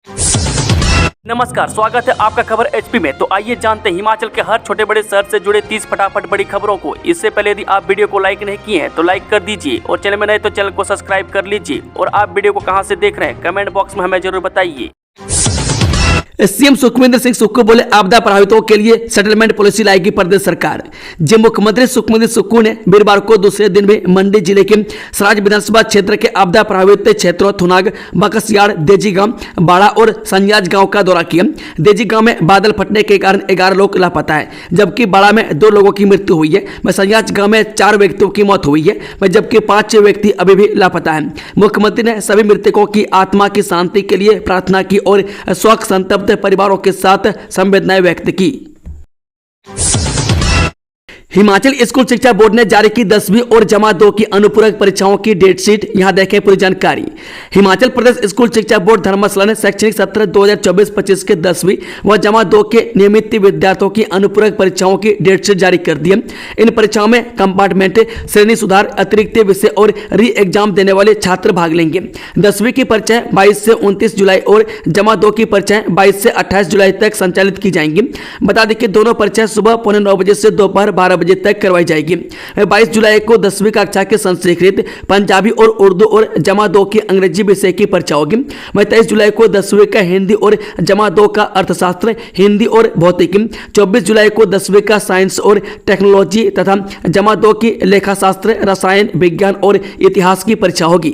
नमस्कार, स्वागत है आपका खबर एचपी में। तो आइए जानते हैं हिमाचल के हर छोटे बड़े शहर से जुड़े 30 फटाफट बड़ी खबरों को। इससे पहले यदि आप वीडियो को लाइक नहीं किए हैं तो लाइक कर दीजिए और चैनल में नए तो चैनल को सब्सक्राइब कर लीजिए। और आप वीडियो को कहां से देख रहे हैं कमेंट बॉक्स में हमें जरूर बताइए। सीएम सुखविंदर सिंह सुक्खू बोले आपदा प्रभावितों के लिए सेटलमेंट पॉलिसी लाएगी प्रदेश सरकार। जब मुख्यमंत्री सुखविंदर सुक्खू ने वीरवार को दूसरे दिन भी मंडी जिले के सराज विधानसभा क्षेत्र के आपदा प्रभावित क्षेत्रों थुनाग, बकसियाड़, देजी गांव, बाड़ा और संजाज गांव का दौरा किया। देजी गांव में बादल फटने के कारण 11 लोग लापता है, जबकि बाड़ा में 2 लोगों की मृत्यु हुई है। वह संजाज गांव में 4 व्यक्तियों की मौत हुई है, वह जबकि 5 व्यक्ति अभी भी लापता है। मुख्यमंत्री ने सभी मृतकों की आत्मा की शांति के लिए प्रार्थना की और शोक संतप्त परिवारों के साथ संवेदनाएं व्यक्त की। हिमाचल स्कूल शिक्षा बोर्ड ने जारी की 10वीं और जमा 2 की अनुपूरक परीक्षाओं की डेट शीट। यहां देखें पूरी जानकारी। हिमाचल प्रदेश स्कूल शिक्षा बोर्ड धर्मशाला ने शैक्षणिक सत्र 2024-25 के 10वीं व जमा 2 के नियमित विद्यार्थियों की अनुपूरक परीक्षाओं की डेट शीट जारी कर दी है। इन परीक्षाओं में कंपार्टमेंट, श्रेणी सुधार, अतिरिक्त विषय और री एग्जाम देने वाले छात्र भाग लेंगे। 10वीं की परीक्षाएं 22 से 29 जुलाई और जमा 2 की परीक्षाएं 22 से 28 जुलाई तक संचालित की जाएंगी। बता दें कि दोनों परीक्षाएं सुबह 9:15 बजे से दोपहर 12 बजे तक करवाई जाएगी। 22 जुलाई को 10वीं कक्षा के संस्कृत, पंजाबी और उर्दू और जमा 2 की अंग्रेजी विषय की परीक्षा होगी। 23 जुलाई को 10वीं का हिंदी और जमा 2 का अर्थशास्त्र, हिंदी और भौतिकी। 24 जुलाई को 10वीं का साइंस और टेक्नोलॉजी तथा जमा 2 की लेखाशास्त्र, रसायन विज्ञान और इतिहास की परीक्षा होगी।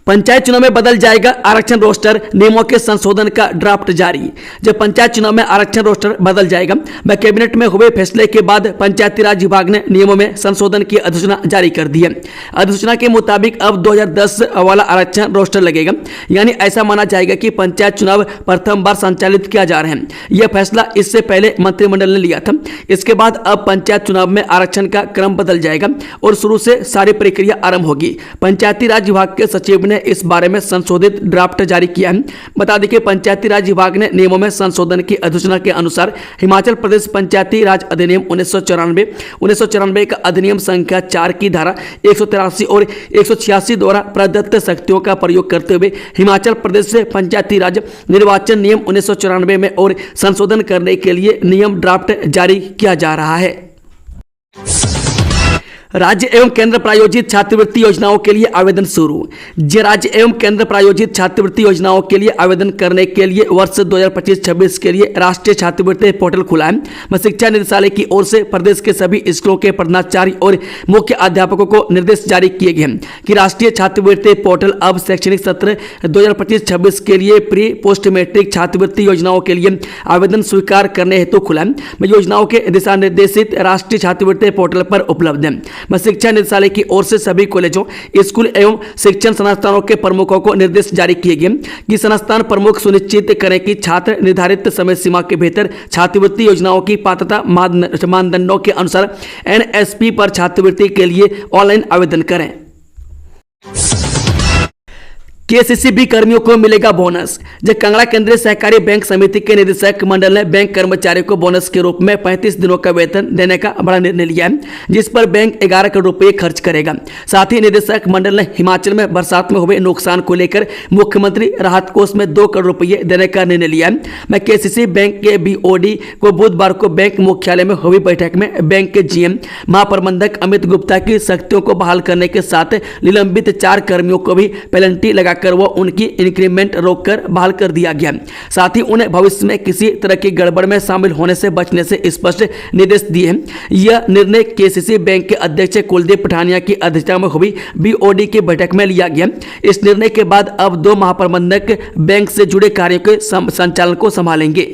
पंचायत चुनाव में बदल जाएगा आरक्षण रोस्टर, नियमों के संशोधन का ड्राफ्ट जारी। जब पंचायत चुनाव में आरक्षण रोस्टर बदल जाएगा, वह कैबिनेट में हुए फैसले के बाद पंचायती राज विभाग ने नियमों में संशोधन की अधिसूचना जारी कर दी है। अधिसूचना के मुताबिक अब 2010 वाला आरक्षण रोस्टर लगेगा, यानी ऐसा माना जाएगा कि पंचायत चुनाव प्रथम बार संचालित किया जा रहे हैं। यह फैसला इससे पहले मंत्रिमंडल ने लिया था। इसके बाद अब पंचायत चुनाव में आरक्षण का क्रम बदल जाएगा और शुरू से सारी प्रक्रिया आरंभ होगी। पंचायती राज विभाग के सचिव ने इस बारे में संशोधित ड्राफ्ट जारी किया है। बता दें कि पंचायती राज विभाग ने नियमों में संशोधन की अधिसूचना के अनुसार हिमाचल प्रदेश पंचायती राज अधिनियम 1994 का अधिनियम संख्या 4 की धारा 183 और 186 द्वारा प्रदत्त शक्तियों का प्रयोग करते हुए हिमाचल प्रदेश से पंचायती राज निर्वाचन नियम 1994 में और संशोधन करने के लिए नियम ड्राफ्ट जारी किया जा रहा है। राज्य एवं केंद्र प्रायोजित छात्रवृत्ति योजनाओं के लिए आवेदन शुरू। राज्य एवं केंद्र प्रायोजित छात्रवृत्ति योजनाओं के लिए आवेदन करने के लिए वर्ष 2025-26 के लिए राष्ट्रीय छात्रवृत्ति पोर्टल खुला है। शिक्षा निदेशालय की ओर से प्रदेश के सभी स्कूलों के प्रधानाचार्य और मुख्य अध्यापकों को निर्देश जारी किए गए हैं कि राष्ट्रीय छात्रवृत्ति पोर्टल अब शैक्षणिक सत्र 2025-26 के लिए प्री पोस्ट मैट्रिक छात्रवृत्ति योजनाओं के लिए आवेदन स्वीकार करने हेतु खुला है। योजनाओं के दिशा निर्देशित राष्ट्रीय छात्रवृत्ति पोर्टल पर उपलब्ध है। शिक्षा निदेशालय की ओर से सभी कॉलेजों, स्कूल एवं शिक्षण संस्थानों के प्रमुखों को निर्देश जारी किए गए कि संस्थान प्रमुख सुनिश्चित करें कि छात्र निर्धारित समय सीमा के भीतर छात्रवृत्ति योजनाओं की पात्रता मानदंडों के अनुसार एनएसपी पर छात्रवृत्ति के लिए ऑनलाइन आवेदन करें। केसीसीबी कर्मियों को मिलेगा बोनस। जब कांगड़ा केंद्रीय सहकारी बैंक समिति के निदेशक मंडल ने बैंक कर्मचारियों को बोनस के रूप में 35 दिनों का वेतन देने का बड़ा निर्णय लिया है, जिस पर बैंक 11 करोड़ रुपए खर्च करेगा। साथ ही निदेशक मंडल ने हिमाचल में बरसात में हुए नुकसान को लेकर मुख्यमंत्री राहत कोष में 2 करोड़ रुपए देने का निर्णय लिया है। केसीसी बैंक के बीओडी को बुधवार को बैंक मुख्यालय में हुई बैठक में बैंक के जीएम महाप्रबंधक अमित गुप्ता की शक्तियों को बहाल करने के साथ निलंबित 4 कर्मियों को भी पेनल्टी लगा कर वो उनकी इंक्रीमेंट रोककर बहाल कर दिया गया। साथ ही उन्हें भविष्य में किसी तरह की गड़बड़ में शामिल होने से बचने से स्पष्ट निर्देश दिए हैं। यह निर्णय केसीसी बैंक के अध्यक्ष कुलदीप पठानिया की अध्यक्षता में हुई बीओडी की बैठक में लिया गया। इस निर्णय के बाद अब 2 महाप्रबंधक बैंक से जुड़े कार्यों के संचालन को संभालेंगे।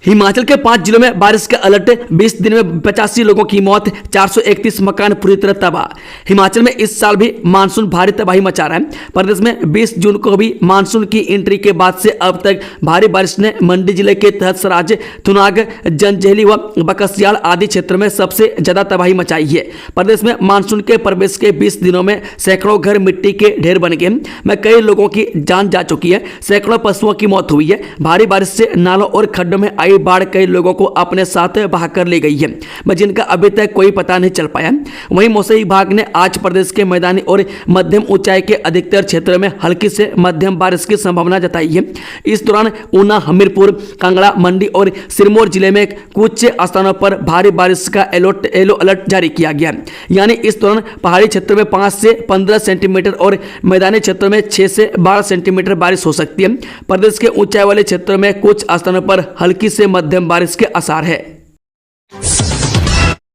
हिमाचल के 5 जिलों में बारिश का अलर्ट, 20 दिन में 85 लोगों की मौत, 431 मकान पूरी तरह तबाह। हिमाचल में इस साल भी मानसून भारी तबाही मचा रहा है। प्रदेश में 20 जून को भी मानसून की एंट्री के बाद से अब तक भारी बारिश ने मंडी जिले के तहत सराज, थुनाग, जंजैहली व बकसियाड़ आदि क्षेत्र में सबसे ज्यादा तबाही मचाई है। प्रदेश में मानसून के प्रवेश के 20 दिनों में सैकड़ों घर मिट्टी के ढेर बन गए में कई लोगों की जान जा चुकी है, सैकड़ों पशुओं की मौत हुई है। भारी बारिश से नालों और खड्डों में आई गई बाढ़ कई लोगों को अपने साथ बहाकर ले गई है, जिनका अभी तक कोई पता नहीं चल पाया। वहीं मौसम विभाग ने आज प्रदेश के मैदानी और मध्यम ऊंचाई के अधिकतर क्षेत्रों में हल्की से मध्यम बारिश की संभावना जताई है। इस दौरान ऊना, हमीरपुर, कांगड़ा, मंडी और सिरमौर जिले में कुछ स्थानों पर भारी बारिश का येलो अलर्ट जारी किया गया। यानी इस दौरान पहाड़ी क्षेत्रों में 5 से 15 सेंटीमीटर और मैदानी क्षेत्रों में 6 से 12 सेंटीमीटर बारिश हो सकती है। प्रदेश के ऊंचाई वाले क्षेत्रों में कुछ स्थानों पर हल्की से मध्यम बारिश के आसार है।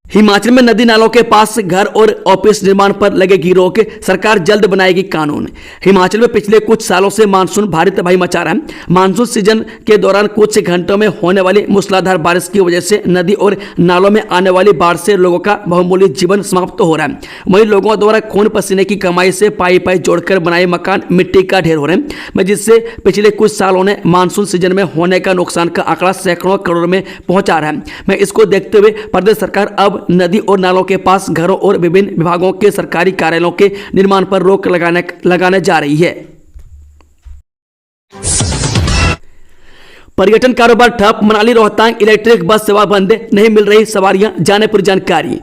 हिमाचल में नदी नालों के पास घर और ऑफिस निर्माण पर लगेगी रोक, सरकार जल्द बनाएगी कानून। हिमाचल में पिछले कुछ सालों से मानसून भारी तबाही मचा रहा है। मानसून सीजन के दौरान कुछ घंटों में होने वाली मूसलाधार बारिश की वजह से नदी और नालों में आने वाली बाढ़ से लोगों का बहुमूल्य जीवन समाप्त हो रहा है। वहीं लोगों द्वारा खून पसीने की कमाई से पाई जोड़कर बनाए मकान मिट्टी का ढेर हो रहे हैं, जिससे पिछले कुछ सालों ने मानसून सीजन में होने का नुकसान का आंकड़ा सैकड़ों करोड़ में पहुंचा रहा है। मैं इसको देखते हुए प्रदेश सरकार अब नदी और नालों के पास घरों और विभिन्न विभागों के सरकारी कार्यालयों के निर्माण पर रोक लगाने जा रही है। पर्यटन कारोबार ठप, मनाली रोहतांग इलेक्ट्रिक बस सेवा बंद, नहीं मिल रही सवारियां, जाने पर जानकारी।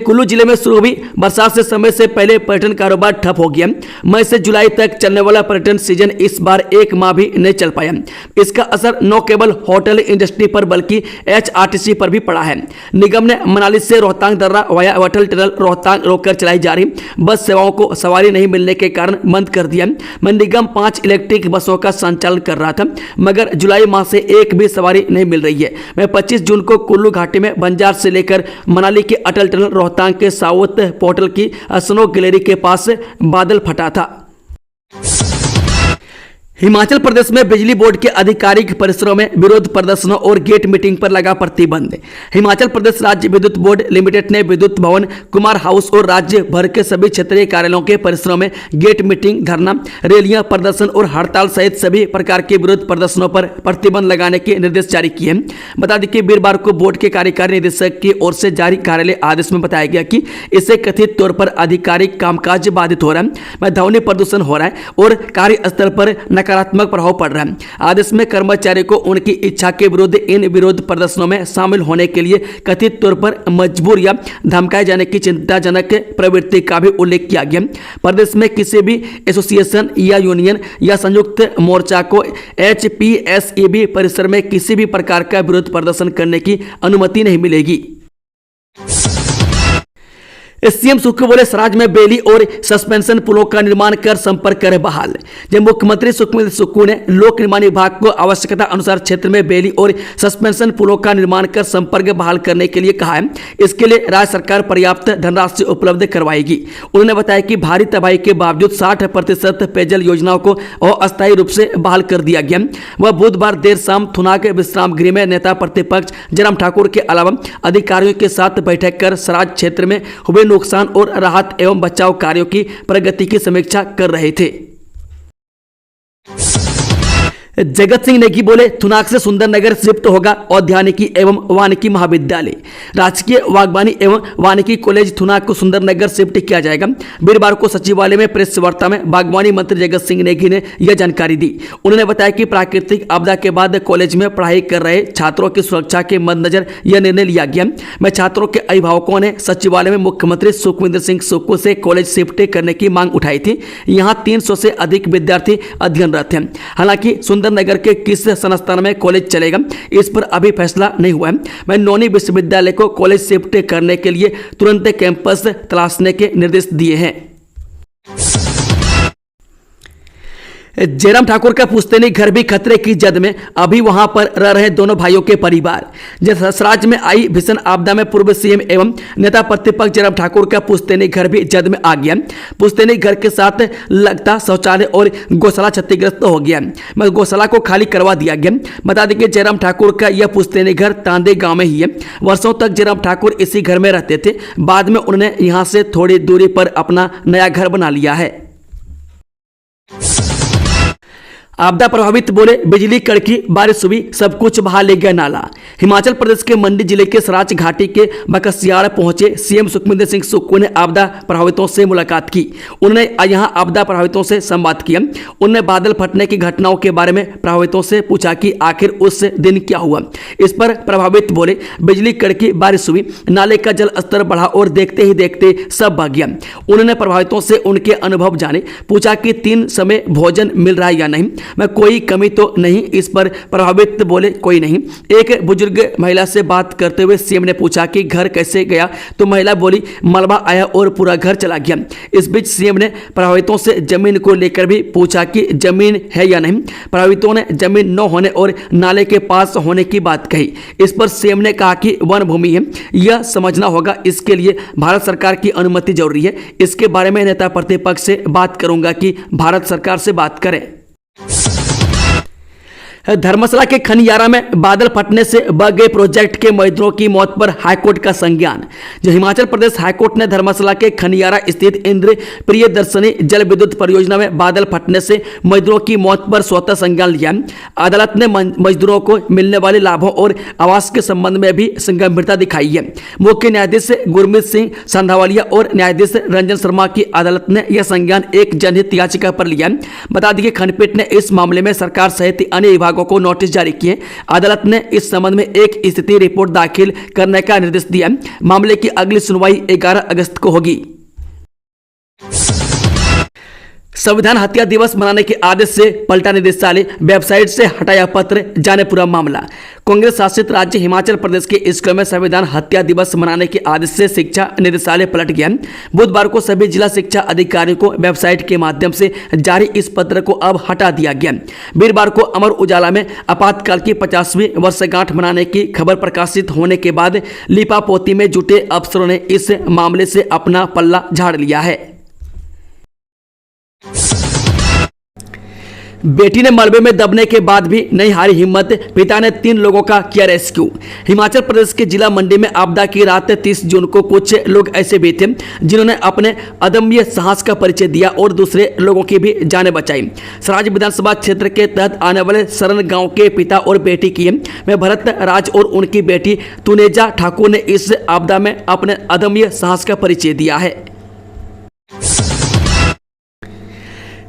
कुल्लू जिले में शुरू हुई बरसात से समय से पहले पर्यटन कारोबार ठप हो गया। मई से जुलाई तक चलने वाला पर्यटन सीजन इस बार 1 माह भी नहीं चल पाया। इसका असर न केवल होटल इंडस्ट्री पर बल्कि HRTC पर भी पड़ा है। निगम ने मनाली से रोहतांग दर्रा वाया अटल टनल रोहतांग रोककर चलाई जा रही बस सेवाओं को सवारी नहीं मिलने के कारण बंद कर दिया। निगम 5 इलेक्ट्रिक बसों का संचालन कर रहा था, मगर जुलाई माह से एक भी सवारी नहीं मिल रही है। मैं 25 जून को कुल्लू घाटी में बंजार से लेकर मनाली के अटल टनल रोहतांग के साउथ पोर्टल की स्नो गैलरी के पास बादल फटा था। हिमाचल प्रदेश में बिजली बोर्ड के आधिकारिक परिसरों में विरोध प्रदर्शनों और गेट मीटिंग पर लगा प्रतिबंध। हिमाचल प्रदेश राज्य विद्युत बोर्ड लिमिटेड ने विद्युत भवन, कुमार हाउस और राज्य भर के सभी क्षेत्रीय कार्यालयों के परिसरों में गेट मीटिंग, धरना, रैलियां, प्रदर्शन और हड़ताल सहित सभी प्रकार के विरोध प्रदर्शनों पर प्रतिबंध लगाने के निर्देश जारी किए। बता दें कि वीरवार को बोर्ड के कार्यकारी निदेशक की ओर से जारी कार्यालय आदेश में बताया गया कि इससे कथित तौर पर आधिकारिक कामकाज बाधित हो रहा है, ध्वनि प्रदूषण हो रहा है और कार्यस्थल पर नकारात्मक प्रभाव पड़ रहा है। आदेश में कर्मचारी को उनकी इच्छा के विरुद्ध इन विरोध प्रदर्शनों में शामिल होने के लिए कथित तौर पर मजबूर या धमकाए जाने की चिंताजनक प्रवृत्ति का भी उल्लेख किया गया। प्रदेश में किसी भी एसोसिएशन या यूनियन या संयुक्त मोर्चा को HPSEB परिसर में किसी भी प्रकार का विरोध प्रदर्शन करने की अनुमति नहीं मिलेगी। सीएम सुक्खू बोले, सराज में बेली और सस्पेंशन पुलों का निर्माण कर संपर्क करे बहाल। जब मुख्यमंत्री सुक्खू ने लोक निर्माण विभाग को आवश्यकता अनुसार क्षेत्र में बेली और सस्पेंशन पुलों का निर्माण कर संपर्क बहाल करने के लिए कहा है। इसके लिए राज्य सरकार पर्याप्त धनराशि उपलब्ध करवाएगी। उन्होंने बताया कि भारी तबाही के बावजूद 60% पेयजल योजनाओं को अस्थायी रूप से बहाल कर दिया गया। वह बुधवार देर शाम थुनाग विश्राम गृह में नेता प्रतिपक्ष जयराम ठाकुर के अलावा अधिकारियों के साथ बैठक कर सराज क्षेत्र में हुए नुकसान और राहत एवं बचाव कार्यों की प्रगति की समीक्षा कर रहे थे। जगत सिंह नेगी बोले, थुनाग से सुंदरनगर शिफ्ट होगा औद्यानिकी एवं वानिकी महाविद्यालय। राजकीय बागवानी एवं वानिकी कॉलेज थुनाग को सुंदरनगर शिफ्ट किया जाएगा। वीरवार को सचिवालय में प्रेस वार्ता में बागवानी मंत्री जगत सिंह नेगी ने यह जानकारी दी। उन्होंने बताया कि प्राकृतिक आपदा के बाद कॉलेज में पढ़ाई कर रहे छात्रों की सुरक्षा के मद्देनजर यह निर्णय लिया गया। मैं छात्रों के अभिभावकों ने सचिवालय में मुख्यमंत्री सुखविंदर सिंह सुक्खू से कॉलेज शिफ्ट करने की मांग उठाई थी। यहाँ 300 से अधिक विद्यार्थी अध्ययनरत हैं। हालांकि नगर के किस संस्थान में कॉलेज चलेगा इस पर अभी फैसला नहीं हुआ है। मैं नौनी विश्वविद्यालय को कॉलेज शिफ्ट करने के लिए तुरंत कैंपस तलाशने के निर्देश दिए हैं। जयराम ठाकुर का पुश्तैनी घर भी खतरे की जद में, अभी वहां पर रह रहे दोनों भाइयों के परिवार। सराज में आई भीषण आपदा में पूर्व सीएम एवं नेता प्रतिपक्ष जयराम ठाकुर का पुश्तैनी घर भी जद में आ गया। पुश्तैनी घर के साथ लगता शौचालय और गौशाला क्षतिग्रस्त हो गया। गौशाला को खाली करवा दिया गया। बता दें कि जयराम ठाकुर का यह पुश्तैनी घर तांदे गांव में ही है। वर्षों तक जयराम ठाकुर इसी घर में रहते थे। बाद में उन्होंने यहां से थोड़ी दूरी पर अपना नया घर बना लिया है। आपदा प्रभावित बोले, बिजली कड़की, बारिश हुई, सब कुछ बहा ले गया नाला। हिमाचल प्रदेश के मंडी जिले के सराज घाटी के बकसियाड़ पहुंचे सीएम सुखविंदर सिंह सुक्खू ने आपदा प्रभावितों से मुलाकात की। उन्होंने यहां आपदा प्रभावितों से संवाद किया। उन्होंने बादल फटने की घटनाओं के बारे में प्रभावितों से पूछा कि आखिर उस दिन क्या हुआ। इस पर प्रभावित बोले, बिजली कड़की, बारिश हुई, नाले का जल स्तर बढ़ा और देखते ही देखते सब बह गया। उन्होंने प्रभावितों से उनके अनुभव जाने, पूछा कि 3 समय भोजन मिल रहा है या नहीं, मैं कोई कमी तो नहीं। इस पर प्रभावित बोले, कोई नहीं। एक बुजुर्ग महिला से बात करते हुए सीएम ने पूछा कि घर कैसे गया, तो महिला बोली, मलबा आया और पूरा घर चला गया। इस बीच सीएम ने प्रभावितों से जमीन को लेकर भी पूछा कि जमीन है या नहीं। प्रभावितों ने जमीन न होने और नाले के पास होने की बात कही। इस पर सीएम ने कहा कि वन भूमि है, यह समझना होगा, इसके लिए भारत सरकार की अनुमति जरूरी है। इसके बारे में नेता प्रतिपक्ष से बात करूंगा कि भारत सरकार से बात करें। धर्मशाला के खनियारा में बादल फटने से बह गए प्रोजेक्ट के मजदूरों की मौत पर हाईकोर्ट का संज्ञान। जो हिमाचल प्रदेश हाईकोर्ट ने धर्मशाला के खनियारा स्थित इंद्र प्रियदर्शनी जल विद्युत परियोजना में बादल फटने से मजदूरों की मौत पर स्वतः संज्ञान लिया। अदालत ने मजदूरों को मिलने वाले लाभों और आवास के संबंध में भी गंभीरता दिखाई है। मुख्य न्यायाधीश गुरमीत सिंह संधावालिया और न्यायाधीश रंजन शर्मा की अदालत ने यह संज्ञान एक जनहित याचिका पर लिया। बता दें कि खंडपीठ ने इस मामले में सरकार सहित अन्य को नोटिस जारी किए। अदालत ने इस संबंध में एक स्थिति रिपोर्ट दाखिल करने का निर्देश दिया। मामले की अगली सुनवाई 11 अगस्त को होगी। संविधान हत्या दिवस मनाने के आदेश से पलटा निदेशालय, वेबसाइट से हटाया पत्र, जाने पूरा मामला। कांग्रेस शासित राज्य हिमाचल प्रदेश के स्कूलों में संविधान हत्या दिवस मनाने के आदेश से शिक्षा निदेशालय पलट गया। बुधवार को सभी जिला शिक्षा अधिकारियों को वेबसाइट के माध्यम से जारी इस पत्र को अब हटा दिया गया। वीरवार को अमर उजाला में आपातकाल की 50वीं वर्षगांठ मनाने की खबर प्रकाशित होने के बाद लिपापोती में जुटे अफसरों ने इस मामले से अपना पल्ला झाड़ लिया है। बेटी ने मलबे में दबने के बाद भी नहीं हारी हिम्मत, पिता ने 3 लोगों का किया रेस्क्यू। हिमाचल प्रदेश के जिला मंडी में आपदा की रात 30 जून को कुछ लोग ऐसे भी थे जिन्होंने अपने अदम्य साहस का परिचय दिया और दूसरे लोगों की भी जानें बचाई। सराज विधानसभा क्षेत्र के तहत आने वाले सरन गांव के पिता और बेटी की में भरत राज और उनकी बेटी तुनेजा ठाकुर ने इस आपदा में अपने अदम्य साहस का परिचय दिया है।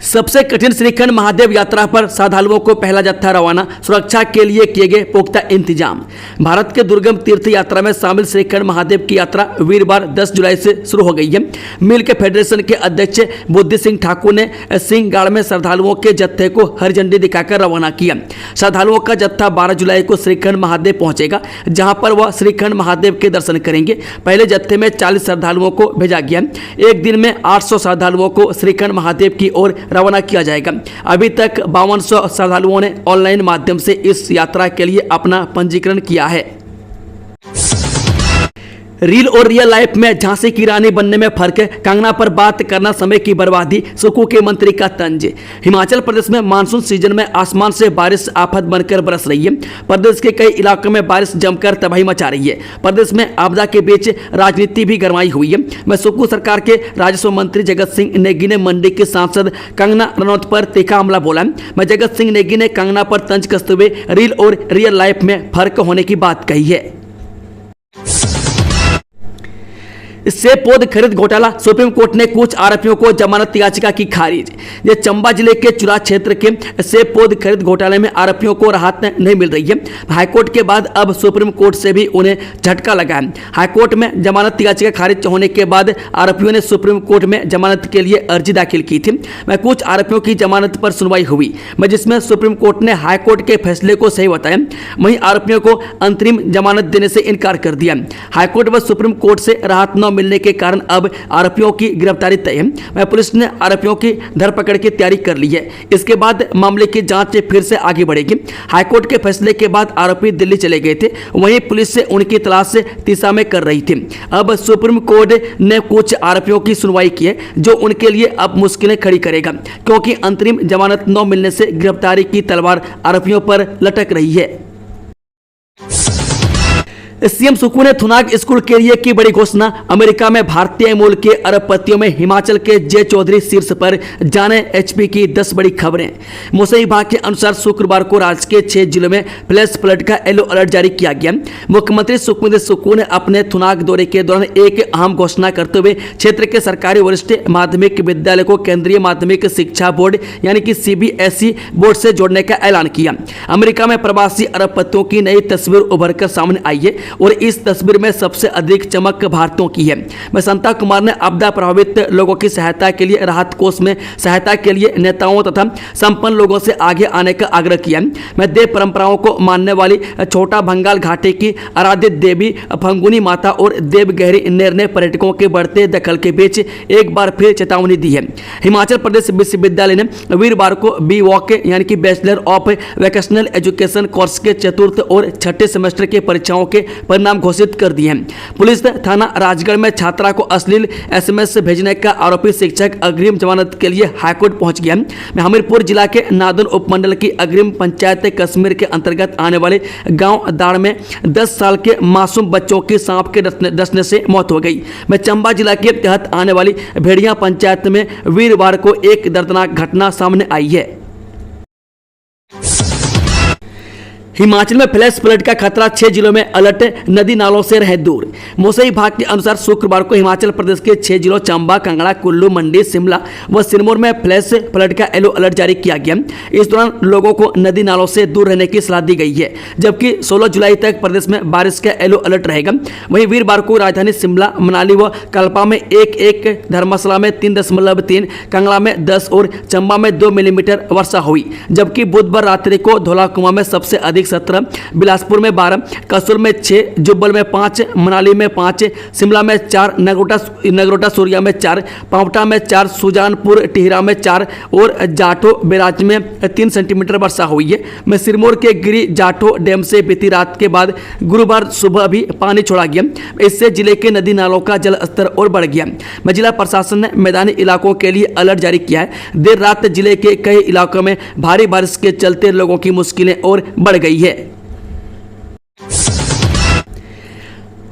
सबसे कठिन श्रीखंड महादेव यात्रा पर श्रद्धालुओं को पहला जत्था रवाना, सुरक्षा के लिए किए गए पुख्ता इंतजाम। भारत के दुर्गम तीर्थ यात्रा में शामिल श्रीखंड महादेव की यात्रा वीरवार 10 जुलाई से शुरू हो गई है। मिल के फेडरेशन के अध्यक्ष बुद्धि सिंह ठाकुर ने सिंहगाड़ में श्रद्धालुओं के जत्थे को हरी झंडी दिखाकर रवाना किया। श्रद्धालुओं का जत्था 12 जुलाई को श्रीखंड महादेव पहुंचेगा, जहां पर वह श्रीखंड महादेव के दर्शन करेंगे। पहले जत्थे में 40 श्रद्धालुओं को भेजा गया। एक दिन में 800 श्रद्धालुओं को श्रीखंड महादेव की ओर रवाना किया जाएगा। अभी तक 5200 श्रद्धालुओं ने ऑनलाइन माध्यम से इस यात्रा के लिए अपना पंजीकरण किया है। रील और रियल लाइफ में झांसी की रानी बनने में फर्क, कंगना पर बात करना समय की बर्बादी, सुक्खू के मंत्री का तंज। हिमाचल प्रदेश में मानसून सीजन में आसमान से बारिश आफत बनकर बरस रही है। प्रदेश के कई इलाकों में बारिश जमकर तबाही मचा रही है। प्रदेश में आपदा के बीच राजनीति भी गरमाई हुई है। मैं सुक्खू सरकार के राजस्व मंत्री जगत सिंह नेगी ने मंडी के सांसद कंगना रनौत पर तीखा हमला बोला। मैं जगत सिंह नेगी ने कंगना पर तंज कसते हुए रील और रियल लाइफ में फर्क होने की बात कही है। सेब पौध खरीद घोटाला, सुप्रीम कोर्ट ने कुछ आरोपियों को जमानत याचिका की खारिज। ये चंबा जिले के चुरा क्षेत्र के सेब पौध खरीद घोटाले में आरोपियों को राहत नहीं मिल रही है। हाईकोर्ट के बाद अब सुप्रीम कोर्ट से भी उन्हें झटका लगा है। हाईकोर्ट में जमानत याचिका खारिज होने के बाद आरोपियों ने सुप्रीम कोर्ट में जमानत के लिए अर्जी दाखिल की थी। मैं कुछ आरोपियों की जमानत पर सुनवाई हुई, जिसमें सुप्रीम कोर्ट ने हाईकोर्ट के फैसले को सही बताया। वहीं आरोपियों को अंतरिम जमानत देने से इनकार कर दिया। हाईकोर्ट व सुप्रीम कोर्ट से राहत न मिलने के कारण अब आरोपियों की गिरफ्तारी तय है। पुलिस ने आरोपियों की धरपकड़ की तैयारी कर ली है। इसके बाद मामले की जांच फिर से आगे बढ़ेगी। हाईकोर्ट के फैसले के बाद आरोपी दिल्ली चले गए थे, वहीं पुलिस से उनकी तलाश तीसा में कर रही थी। अब सुप्रीम कोर्ट ने कुछ आरोपियों की सुनवाई की है, जो उनके लिए अब मुश्किलें खड़ी करेगा, क्योंकि अंतरिम जमानत न मिलने से गिरफ्तारी की तलवार आरोपियों पर लटक रही है। सीएम सुक्खू ने थुनाग स्कूल के लिए की बड़ी घोषणा। अमेरिका में भारतीय मूल के अरबपतियों में हिमाचल के जे चौधरी शीर्ष पर, जाने एचपी की 10 बड़ी खबरें। मौसम विभाग के अनुसार शुक्रवार को राज्य के 6 जिलों में फ्लैश फ्लड का येलो अलर्ट जारी किया गया। मुख्यमंत्री सुखविंदर सुक्खू ने अपने थुनाग दौरे के दौरान एक अहम घोषणा करते हुए क्षेत्र के सरकारी वरिष्ठ माध्यमिक विद्यालय को केंद्रीय माध्यमिक शिक्षा बोर्ड यानी कि सीबीएसई बोर्ड से जोड़ने का ऐलान किया। अमेरिका में प्रवासी अरबपतियों की नई तस्वीर उभरकर सामने आई है और इस तस्वीर में सबसे अधिक चमक भारतीयों की है। बसंता कुमार ने आपदा प्रभावित लोगों की सहायता के लिए राहत कोष में सहायता के लिए नेताओं तथा संपन्न लोगों से आगे आने का आग्रह किया। मैं देव परंपराओं को मानने वाली छोटा भंगाल घाटी की आराध्य देवी फंगुनी माता और देव गहरी नेर ने पर्यटकों के बढ़ते दखल के बीच एक बार फिर चेतावनी दी है। हिमाचल प्रदेश विश्वविद्यालय ने वीरवार को बी वॉक यानी कि bachelor of vocational education course के चतुर्थ और छठे सेमेस्टर के परीक्षाओं के परिणाम घोषित कर दिए हैं। पुलिस थाना राजगढ़ में छात्रा को अश्लील एसएमएस भेजने का आरोपी शिक्षक अग्रिम जमानत के लिए हाईकोर्ट पहुंच गया। हमीरपुर जिला के नादन उपमंडल की अग्रिम पंचायत कश्मीर के अंतर्गत आने वाले गांव दाड़ में 10 साल के मासूम बच्चों की सांप के डसने से मौत हो गई। चंबा जिला के तहत आने वाली भेड़िया पंचायत में वीरवार को एक दर्दनाक घटना सामने आई है। हिमाचल में फ्लैश फ्लड का खतरा, 6 जिलों में अलर्ट, नदी नालों से रहे दूर। मौसम विभाग के अनुसार शुक्रवार को हिमाचल प्रदेश के 6 जिलों चंबा, कांगड़ा, कुल्लू, मंडी, शिमला व सिरमौर में फ्लैश फ्लड का येलो अलर्ट जारी किया गया। इस दौरान लोगों को नदी नालों से दूर रहने की सलाह दी गई है, जबकि 16 जुलाई तक प्रदेश में बारिश का येलो अलर्ट रहेगा। वहीं वीरवार को राजधानी शिमला, मनाली व कल्पा में 1, धर्मशाला में 3.3, कांगड़ा में 10 और चंबा में 2 मिलीमीटर वर्षा हुई। जबकि बुधवार रात्रि को धौलाकुआं में सबसे अधिक 17, बिलासपुर में 12, कसोल में 6, जुब्बल में 5, मनाली में 5, शिमला में 4, नगरोटा सूरिया में 4, पांवटा में 4, सुजानपुर टिहरा में 4 और जाठो बैराज में 3 सेंटीमीटर वर्षा हुई है। सिरमौर के गिरी जाठो डैम से बीती रात के बाद गुरुवार सुबह भी पानी छोड़ा गया। इससे जिले के नदी नालों का जल स्तर और बढ़ गया। जिला प्रशासन ने मैदानी इलाकों के लिए अलर्ट जारी किया है। देर रात जिले के कई इलाकों में भारी बारिश के चलते लोगों की मुश्किलें और बढ़ गई है।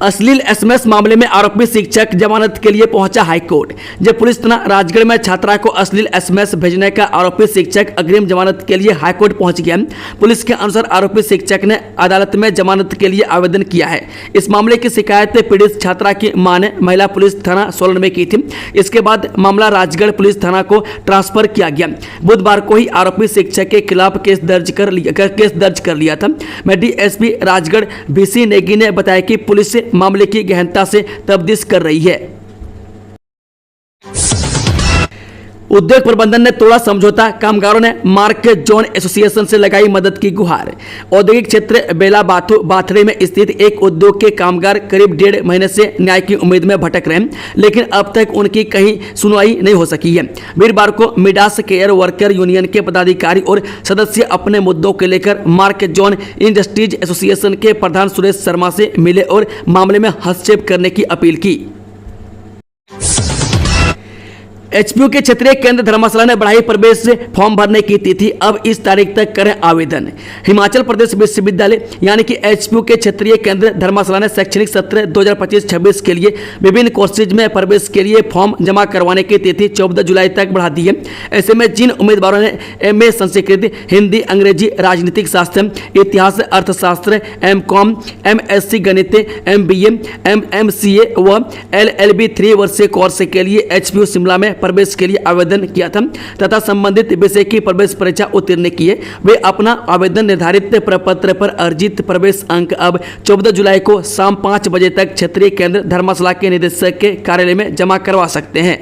अश्लील एसएमएस मामले में आरोपी शिक्षक जमानत के लिए पहुंचा हाईकोर्ट। जब पुलिस थाना राजगढ़ में छात्रा को अश्लील एसएमएस भेजने का आरोपी शिक्षक अग्रिम जमानत के लिए हाईकोर्ट पहुंच गया। पुलिस के अनुसार आरोपी शिक्षक ने अदालत में जमानत के लिए आवेदन किया है। इस मामले की शिकायत पीड़ित छात्रा की मां ने महिला पुलिस थाना सोलन में की थी। इसके बाद मामला राजगढ़ पुलिस थाना को ट्रांसफर किया गया। बुधवार को ही आरोपी शिक्षक के खिलाफ केस दर्ज कर लिया था। डीएसपी राजगढ़ बीसी नेगी ने बताया कि पुलिस मामले की गहनता से तफ्तीश कर रही है। उद्योग प्रबंधन ने तोड़ा समझौता, कामगारों ने मार्क जोन एसोसिएशन से लगाई मदद की गुहार। औद्योगिक क्षेत्र बेला बाथड़े में स्थित एक उद्योग के कामगार करीब 1.5 महीने से न्याय की उम्मीद में भटक रहे हैं, लेकिन अब तक उनकी कहीं सुनवाई नहीं हो सकी है। वीरवार को मिडास केयर वर्कर यूनियन के पदाधिकारी और सदस्य अपने मुद्दों को लेकर मार्क जोन इंडस्ट्रीज एसोसिएशन के प्रधान सुरेश शर्मा से मिले और मामले में हस्तक्षेप करने की अपील की। एचपीयू के क्षेत्रीय केंद्र धर्मशाला ने बढ़ाई प्रवेश फॉर्म भरने की तिथि, अब इस तारीख तक करें आवेदन। हिमाचल प्रदेश विश्वविद्यालय यानी कि एचपीयू के क्षेत्रीय केंद्र धर्मशाला ने शैक्षणिक सत्र 2025-26 के लिए विभिन्न कोर्सेज में प्रवेश के लिए फॉर्म जमा करवाने की तिथि 14 जुलाई तक बढ़ा दी है। ऐसे में जिन उम्मीदवारों ने एमए संस्कृत, हिंदी, अंग्रेजी, राजनीतिक शास्त्र, इतिहास, अर्थशास्त्र, एमकॉम, एमएससी गणित, एमबीए, एमसीए व एलएलबी 3 वर्षीय कोर्स के लिए एचपीयू शिमला में प्रवेश के लिए आवेदन किया था तथा संबंधित विषय की प्रवेश परीक्षा उत्तीर्ण की है, वे अपना आवेदन निर्धारित प्रपत्र पर अर्जित प्रवेश अंक अब 14 जुलाई को शाम 5 बजे तक क्षेत्रीय केंद्र धर्मशाला के निदेशक के कार्यालय में जमा करवा सकते हैं।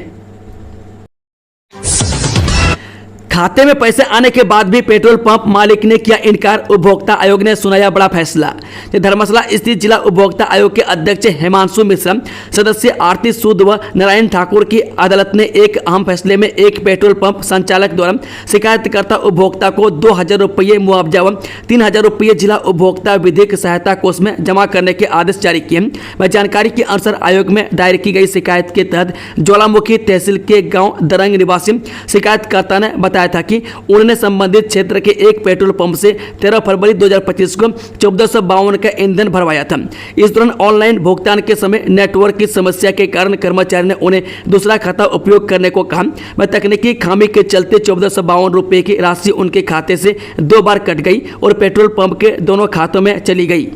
खाते में पैसे आने के बाद भी पेट्रोल पंप मालिक ने किया इनकार, उपभोक्ता आयोग ने सुनाया बड़ा फैसला। धर्मशाला स्थित जिला उपभोक्ता आयोग के अध्यक्ष हिमांशु मिश्रा, सदस्य आरती सूद व नारायण ठाकुर की अदालत ने एक अहम फैसले में एक पेट्रोल पंप संचालक द्वारा शिकायतकर्ता उपभोक्ता को 2,000 रुपये मुआवजा व 3,000 रुपये जिला उपभोक्ता विधिक सहायता कोष में जमा करने के आदेश जारी किए। जानकारी के अनुसार आयोग में दायर की गई शिकायत के तहत ज्वालामुखी तहसील के गाँव दरंग निवासी शिकायतकर्ता ने बताया बताया था कि उन्होंने संबंधित क्षेत्र के एक पेट्रोल पंप से 13 फरवरी 2025 को 1452 का ईंधन भरवाया था। इस दौरान ऑनलाइन भुगतान के समय नेटवर्क की समस्या के कारण कर्मचारी ने उन्हें दूसरा खाता उपयोग करने को कहा। वह तकनीकी खामी के चलते 1452 रुपये की राशि उनके खाते से 2 बार कट गई और पेट्रोल पंप के दोनों खातों में चली गई।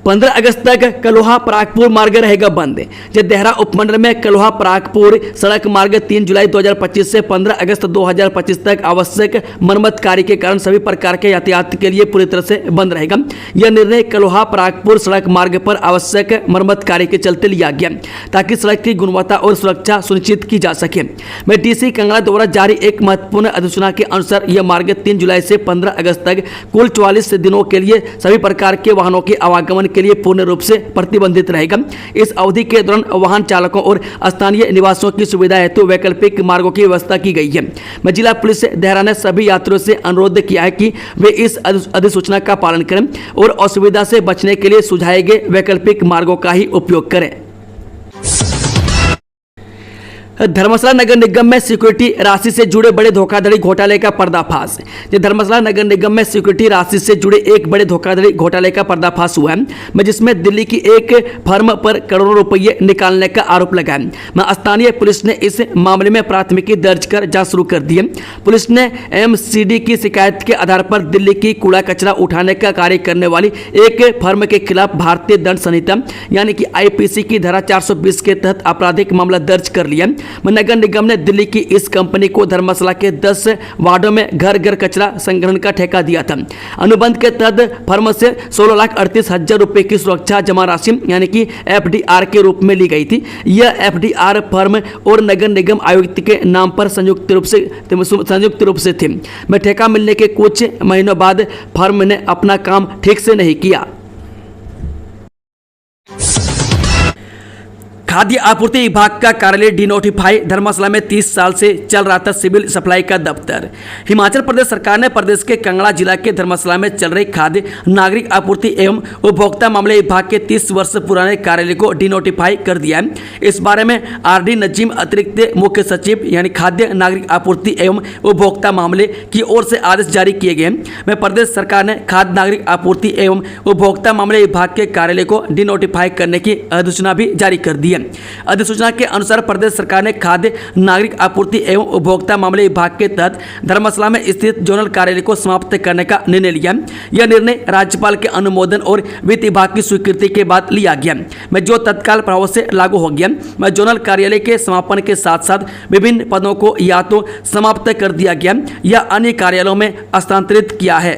15 अगस्त तक कलोहा परागपुर मार्ग रहेगा बंद। जदेहरा उपमंडल में कलोहा परागपुर सड़क मार्ग 3 जुलाई 2025 से 15 अगस्त 2025 तक आवश्यक मरम्मत कार्य के कारण सभी प्रकार के यातायात के लिए पूरी तरह से बंद रहेगा। यह निर्णय कलोहा परागपुर सड़क मार्ग पर आवश्यक मरम्मत कार्य के चलते लिया गया ताकि सड़क की गुणवत्ता और सुरक्षा सुनिश्चित की जा सके। में डीसी कंगला द्वारा जारी एक महत्वपूर्ण अधिसूचना के अनुसार यह मार्ग 3 जुलाई से 15 अगस्त तक कुल 44 दिनों के लिए सभी प्रकार के वाहनों के आवागमन के लिए पूर्ण रूप से प्रतिबंधित रहेगा। इस अवधि के दौरान वाहन चालकों और स्थानीय निवासियों की सुविधा हेतु वैकल्पिक मार्गों की व्यवस्था की गई है। जिला पुलिस देहरा ने सभी यात्रियों से अनुरोध किया है कि वे इस अधिसूचना का पालन करें और असुविधा से बचने के लिए सुझाए गए वैकल्पिक मार्गों का ही उपयोग करें। धर्मशाला नगर निगम में सिक्योरिटी राशि से जुड़े बड़े धोखाधड़ी घोटाले का पर्दाफाश। धर्मशाला नगर निगम में सिक्योरिटी राशि से जुड़े एक बड़े धोखाधड़ी घोटाले का पर्दाफाश हुआ है, जिसमें दिल्ली की एक फर्म पर करोड़ों रुपये निकालने का आरोप लगा है। स्थानीय पुलिस ने इस मामले में प्राथमिकी दर्ज कर जांच शुरू कर दी है। पुलिस ने एमसीडी की शिकायत के आधार पर दिल्ली की कूड़ा कचरा उठाने का कार्य करने वाली एक फर्म के खिलाफ भारतीय दंड संहिता यानी कि आईपीसी की धारा 420 के तहत आपराधिक मामला दर्ज कर लिया। नगर निगम ने दिल्ली की इस कंपनी को धर्मशाला के 10 वार्डों में घर घर कचरा संग्रहण का ठेका दिया था। अनुबंध के तहत फर्म से 16,38,000 रुपए की सुरक्षा जमा राशि यानी कि एफडीआर के रूप में ली गई थी। यह एफडीआर फर्म और नगर निगम आयुक्त के नाम पर संयुक्त रूप से थी। ठेका मिलने के कुछ महीनों बाद फर्म ने अपना काम ठीक से नहीं किया। खाद्य आपूर्ति विभाग का कार्यालय डिनोटिफाई। धर्मशाला में 30 साल से चल रहा था सिविल सप्लाई का दफ्तर। हिमाचल प्रदेश सरकार ने प्रदेश के कांगड़ा जिला के धर्मशाला में चल रहे खाद्य नागरिक आपूर्ति एवं उपभोक्ता मामले विभाग के 30 वर्ष पुराने कार्यालय को डिनोटिफाई कर दिया है। इस बारे में आरडी नजीम अतिरिक्त मुख्य सचिव यानी खाद्य नागरिक आपूर्ति एवं उपभोक्ता मामले की ओर से आदेश जारी किए गए हैं। प्रदेश सरकार ने खाद्य नागरिक आपूर्ति एवं उपभोक्ता मामले विभाग के कार्यालय को डिनोटिफाई करने की अधिसूचना भी जारी कर दी है। अधिसूचना के अनुसार प्रदेश सरकार ने खाद्य नागरिक आपूर्ति एवं उपभोक्ता मामले विभाग के तहत धर्मशाला में स्थित जोनल कार्यालय को समाप्त करने का निर्णय लिया। यह निर्णय राज्यपाल के अनुमोदन और वित्त विभाग की स्वीकृति के बाद लिया गया, जो तत्काल प्रभाव से लागू हो गया। जोनल कार्यालय के समापन के साथ साथ विभिन्न पदों को या तो समाप्त कर दिया गया या अन्य कार्यालयों में हस्तांतरित किया है।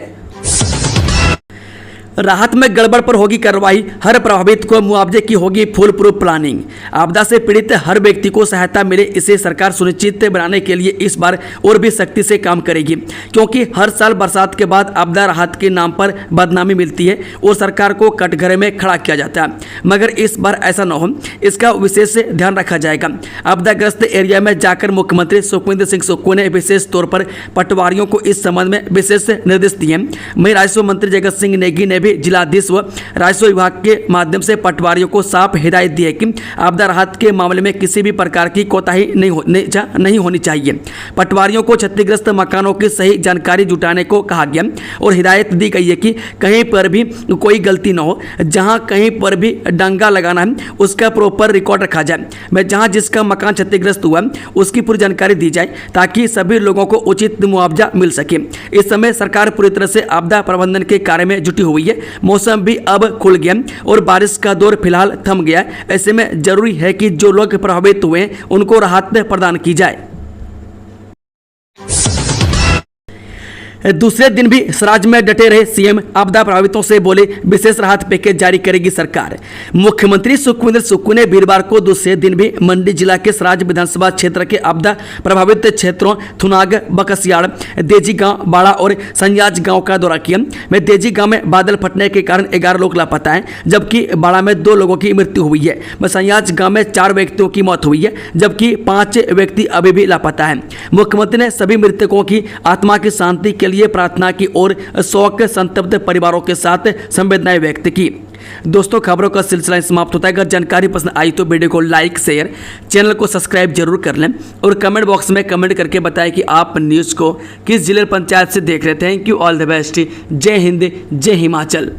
राहत में गड़बड़ पर होगी कार्रवाई, हर प्रभावित को मुआवजे की होगी फुल प्रूफ प्लानिंग। आपदा से पीड़ित हर व्यक्ति को सहायता मिले, इसे सरकार सुनिश्चित बनाने के लिए इस बार और भी सख्ती से काम करेगी, क्योंकि हर साल बरसात के बाद आपदा राहत के नाम पर बदनामी मिलती है और सरकार को कटघरे में खड़ा किया जाता है। मगर इस बार ऐसा न हो, इसका विशेष ध्यान रखा जाएगा। आपदाग्रस्त एरिया में जाकर मुख्यमंत्री सुखविंदर सिंह सुक्खू ने विशेष तौर पर पटवारियों को इस संबंध में विशेष निर्देश दिए। वहीं राजस्व मंत्री जगत सिंह नेगी ने भी जिलाधीश व राजस्व विभाग के माध्यम से पटवारियों को साफ हिदायत दी है कि आपदा राहत के मामले में किसी भी प्रकार की कोताही नहीं होनी चाहिए। पटवारियों को क्षतिग्रस्त मकानों की सही जानकारी जुटाने को कहा गया और हिदायत दी गई है कि कहीं पर भी कोई गलती न हो। जहां कहीं पर भी डंगा लगाना है उसका प्रॉपर रिकॉर्ड रखा जाए। जहां जिसका मकान क्षतिग्रस्त हुआ उसकी पूरी जानकारी दी जाए ताकि सभी लोगों को उचित मुआवजा मिल सके। इस समय सरकार पूरी तरह से आपदा प्रबंधन के कार्य में जुटी हुई है। मौसम भी अब खुल गया और बारिश का दौर फिलहाल थम गया। ऐसे में जरूरी है कि जो लोग प्रभावित हुए उनको राहत प्रदान की जाए। दूसरे दिन भी सराज में डटे रहे सीएम, आपदा प्रभावितों से बोले विशेष राहत पैकेज जारी करेगी सरकार। मुख्यमंत्री सुखविंदर सुक्खू ने वीरवार को दूसरे दिन भी मंडी जिला के सराज विधानसभा क्षेत्र के आपदा प्रभावित क्षेत्रों थुनाग, बकसियाड़, देजी गांव, बाड़ा और संयाज गांव का दौरा किया। में देजी गांव में बादल फटने के कारण 11 लोग लापता हैं, जबकि बाड़ा में 2 लोगों की मृत्यु हुई है। संयाज गांव में 4 व्यक्तियों की मौत हुई है, जबकि 5 व्यक्ति अभी भी लापता हैं। मुख्यमंत्री ने सभी मृतकों की आत्मा की शांति के लिए प्रार्थना की और शोक संतप्त परिवारों के साथ संवेदनाएं व्यक्त की। दोस्तों, खबरों का सिलसिला समाप्त होता है। अगर जानकारी पसंद आई तो वीडियो को लाइक शेयर, चैनल को सब्सक्राइब जरूर कर लें और कमेंट बॉक्स में कमेंट करके बताएं कि आप न्यूज़ को किस जिले पंचायत से देख रहे थे। Thank you, all the best, जय हिंद, जय हिमाचल।